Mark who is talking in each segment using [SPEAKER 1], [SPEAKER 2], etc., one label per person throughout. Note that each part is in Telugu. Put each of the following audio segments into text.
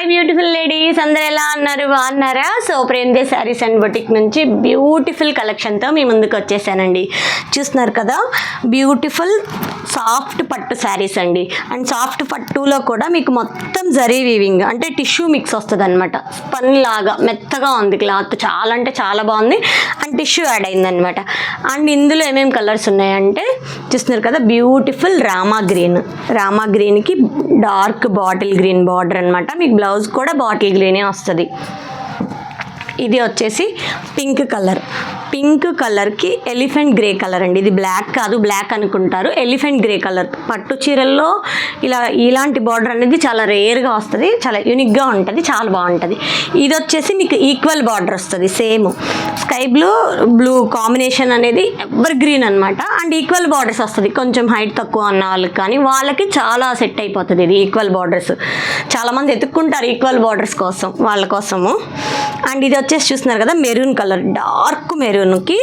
[SPEAKER 1] హాయ్ బ్యూటిఫుల్ లేడీస్, అందరు ఎలా అన్నారు? బాగున్నారా? సో ప్రేమ్దే శారీస్ అండ్ బొటిక్ నుంచి బ్యూటిఫుల్ కలెక్షన్తో మీ ముందుకు వచ్చేసానండి. చూస్తున్నారు కదా, బ్యూటిఫుల్ సాఫ్ట్ పట్టు శారీస్ అండి. అండ్ సాఫ్ట్ పట్టులో కూడా మీకు మొత్తం జరీ వీవింగ్ అంటే టిష్యూ మిక్స్ వస్తుంది అనమాట. స్పన్ లాగా మెత్తగా ఉంది క్లాత్, చాలా అంటే చాలా బాగుంది. అండ్ టిష్యూ యాడ్ అయిందనమాట. అండ్ ఇందులో ఏమేమి కలర్స్ ఉన్నాయంటే చూస్తున్నారు కదా, బ్యూటిఫుల్ రామా గ్రీన్కి డార్క్ బాటిల్ గ్రీన్ బార్డర్ అనమాట. మీకు బ్లౌజ్ కూడా బాటిల్ గ్రీనే వస్తుంది. ఇది వచ్చేసి పింక్ కలర్కి ఎలిఫెంట్ గ్రే కలర్ అండి. ఇది బ్లాక్ కాదు, బ్లాక్ అనుకుంటారు, ఎలిఫెంట్ గ్రే కలర్. పట్టు చీరల్లో ఇలాంటి బార్డర్ అనేది చాలా రేర్గా వస్తుంది, చాలా యూనిక్గా ఉంటుంది, చాలా బాగుంటుంది. ఇది వచ్చేసి మీకు ఈక్వల్ బార్డర్ వస్తుంది, సేమ్ స్కై బ్లూ కాంబినేషన్ అనేది ఎవర్ గ్రీన్ అనమాట. అండ్ ఈక్వల్ బార్డర్స్ వస్తుంది. కొంచెం హైట్ తక్కువ అన్న వాళ్ళకి కానీ వాళ్ళకి చాలా సెట్ అయిపోతుంది ఇది ఈక్వల్ బార్డర్స్. చాలామంది ఎత్తుక్కుంటారు ఈక్వల్ బార్డర్స్ కోసం, వాళ్ళ కోసము. అండ్ ఇది వచ్చేసి చూస్తున్నారు కదా, మెరూన్ కలర్, డార్క్ మెరూన్కి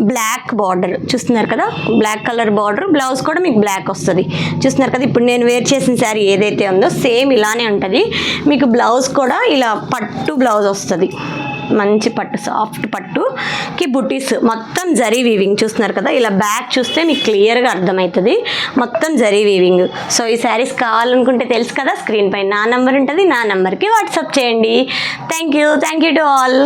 [SPEAKER 1] బ్లాక్ బార్డర్. చూస్తున్నారు కదా, బ్లాక్ కలర్ బార్డర్. బ్లౌజ్ కూడా మీకు బ్లాక్ వస్తుంది. చూస్తున్నారు కదా, ఇప్పుడు నేను వేర్ చేసిన శారీ ఏదైతే ఉందో సేమ్ ఇలానే ఉంటుంది. మీకు బ్లౌజ్ కూడా ఇలా పట్టు బ్లౌజ్ వస్తుంది, మంచి పట్టు, సాఫ్ట్ పట్టుకి బుటీస్, మొత్తం జరీ వీవింగ్. చూస్తున్నారు కదా, ఇలా బ్యాక్ చూస్తే మీకు క్లియర్గా అర్థమవుతుంది, మొత్తం జరీ వీవింగ్. సో ఈ శారీస్ కావాలనుకుంటే తెలుసు కదా, స్క్రీన్ పైన నా నెంబర్ ఉంటుంది, నా నెంబర్కి వాట్సాప్ చేయండి. Thank you to all.